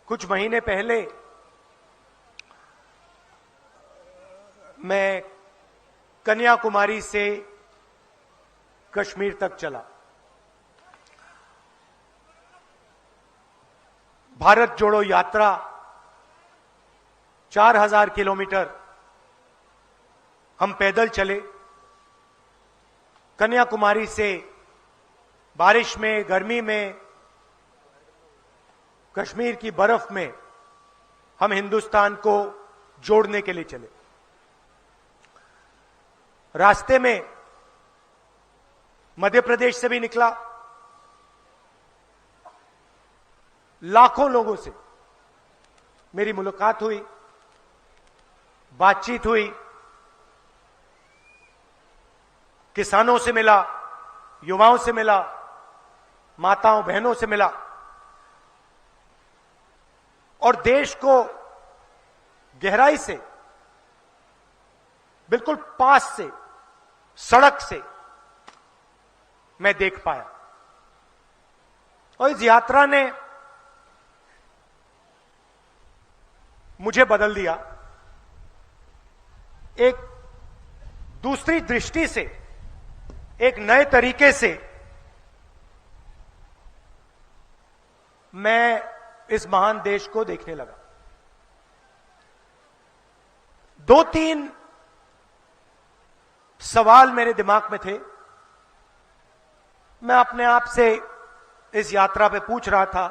कुछ महीने पहले मैं कन्याकुमारी से कश्मीर तक चला। भारत जोड़ो यात्रा 4000 किलोमीटर हम पैदल चले। कन्याकुमारी से बारिश में, गर्मी में, कश्मीर की बर्फ में हम हिंदुस्तान को जोड़ने के लिए चले। रास्ते में मध्य प्रदेश से भी निकला। लाखों लोगों से मेरी मुलाकात हुई, बातचीत हुई, किसानों से मिला, युवाओं से मिला, माताओं बहनों से मिला और देश को गहराई से, बिल्कुल पास से, सड़क से मैं देख पाया। और इस यात्रा ने मुझे बदल दिया। एक दूसरी दृष्टि से, एक नए तरीके से मैं इस महान देश को देखने लगा। 2-3 सवाल मेरे दिमाग में थे। मैं अपने आप से इस यात्रा पे पूछ रहा था।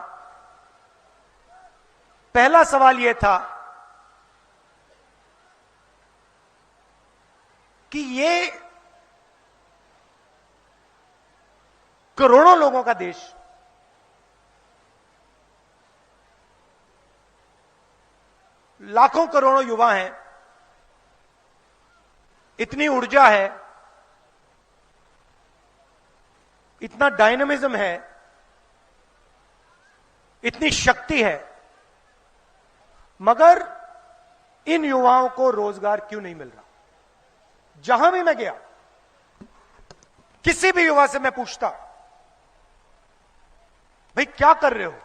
पहला सवाल यह था कि ये करोड़ों लोगों का देश, लाखों करोड़ों युवा हैं, इतनी ऊर्जा है, इतना डायनामिज्म है, इतनी शक्ति है, मगर इन युवाओं को रोजगार क्यों नहीं मिल रहा? जहां भी मैं गया, किसी भी युवा से मैं पूछता, भाई क्या कर रहे हो?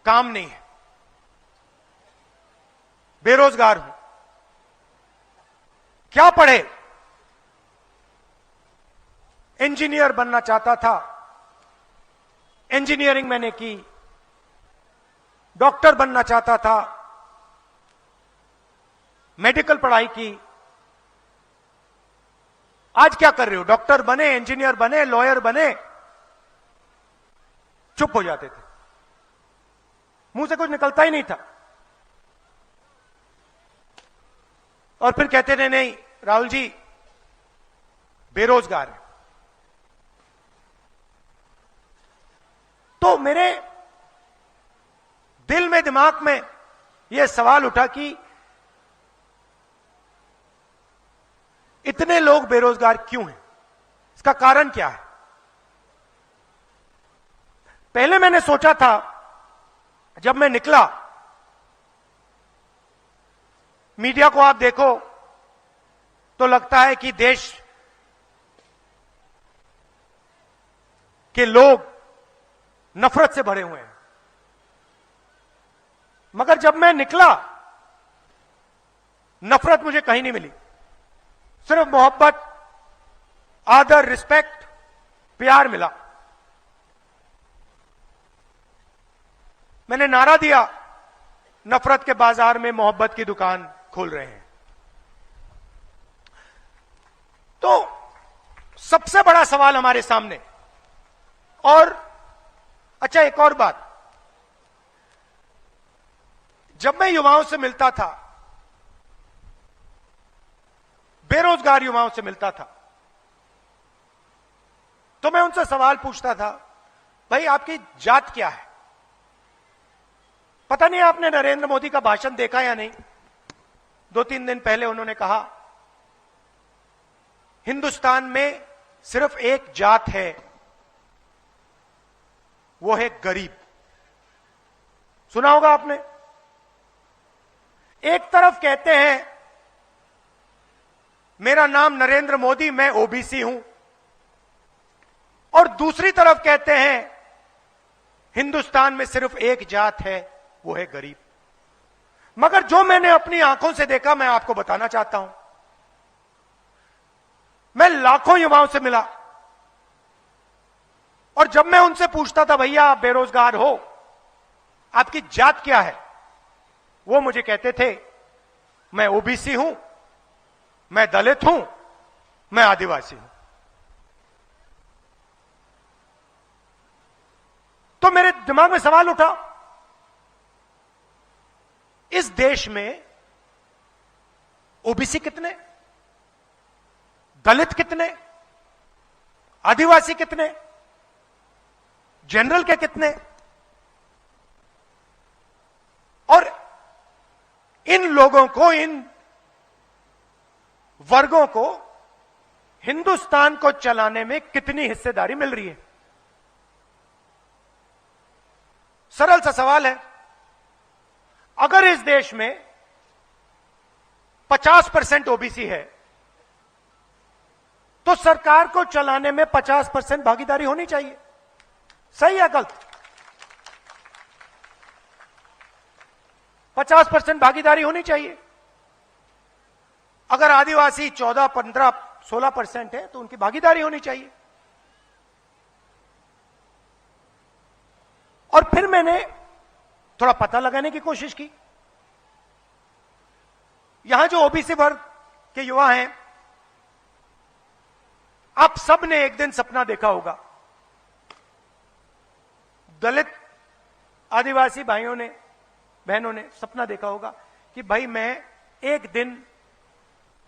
काम नहीं है, बेरोजगार हूं। क्या पढ़े? इंजीनियर बनना चाहता था, इंजीनियरिंग मैंने की। डॉक्टर बनना चाहता था, मेडिकल पढ़ाई की। आज क्या कर रहे हो? डॉक्टर बने, इंजीनियर बने, लॉयर बने, चुप हो जाते थे, मुंह से कुछ निकलता ही नहीं था। और फिर कहते थे, नहीं राहुल जी बेरोजगार है। तो मेरे दिल में, दिमाग में यह सवाल उठा कि इतने लोग बेरोजगार क्यों हैं? इसका कारण क्या है? पहले मैंने सोचा था, जब मैं निकला, मीडिया को आप देखो तो लगता है कि देश के लोग नफरत से भरे हुए हैं, मगर जब मैं निकला नफरत मुझे कहीं नहीं मिली। सिर्फ मोहब्बत, आदर, रिस्पेक्ट, प्यार मिला। मैंने नारा दिया, नफरत के बाजार में मोहब्बत की दुकान खोल रहे हैं। तो सबसे बड़ा सवाल हमारे सामने। और अच्छा, एक और बात, जब मैं युवाओं से मिलता था, बेरोजगार युवाओं से मिलता था, तो मैं उनसे सवाल पूछता था, भाई आपकी जात क्या है? पता नहीं आपने नरेंद्र मोदी का भाषण देखा या नहीं। 2-3 दिन पहले उन्होंने कहा, हिंदुस्तान में सिर्फ एक जात है, वो है गरीब। सुना होगा आपने। एक तरफ कहते हैं मेरा नाम नरेंद्र मोदी, मैं ओबीसी हूं, और दूसरी तरफ कहते हैं हिंदुस्तान में सिर्फ एक जात है, वो है गरीब। मगर जो मैंने अपनी आंखों से देखा, मैं आपको बताना चाहता हूं। मैं लाखों युवाओं से मिला और जब मैं उनसे पूछता था, भैया आप बेरोजगार हो, आपकी जात क्या है, वो मुझे कहते थे, मैं ओबीसी हूं, मैं दलित हूं, मैं आदिवासी हूं। तो मेरे दिमाग में सवाल उठा, इस देश में ओबीसी कितने, दलित कितने, आदिवासी कितने, जनरल के कितने, और इन लोगों को, इन वर्गों को हिंदुस्तान को चलाने में कितनी हिस्सेदारी मिल रही है? सरल सा सवाल है। अगर इस देश में 50% ओबीसी है, तो सरकार को चलाने में 50% भागीदारी होनी चाहिए। सही या गलत? 50% भागीदारी होनी चाहिए। अगर आदिवासी 14, 15, 16% है, तो उनकी भागीदारी होनी चाहिए। और फिर मैंने थोड़ा पता लगाने की कोशिश की। यहां जो ओबीसी वर्ग के युवा हैं, आप सब ने एक दिन सपना देखा होगा, दलित आदिवासी भाइयों ने, बहनों ने सपना देखा होगा कि भाई मैं एक दिन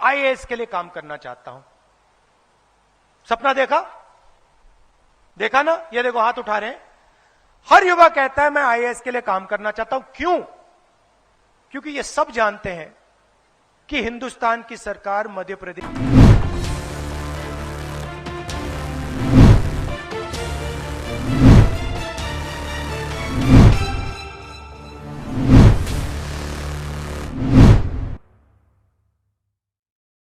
आईएएस के लिए काम करना चाहता हूं। सपना देखा? देखा ना? ये देखो हाथ उठा रहे हैं। हर युवा कहता है मैं आईएएस के लिए काम करना चाहता हूं। क्यों? क्योंकि ये सब जानते हैं कि हिंदुस्तान की सरकार मध्य प्रदेश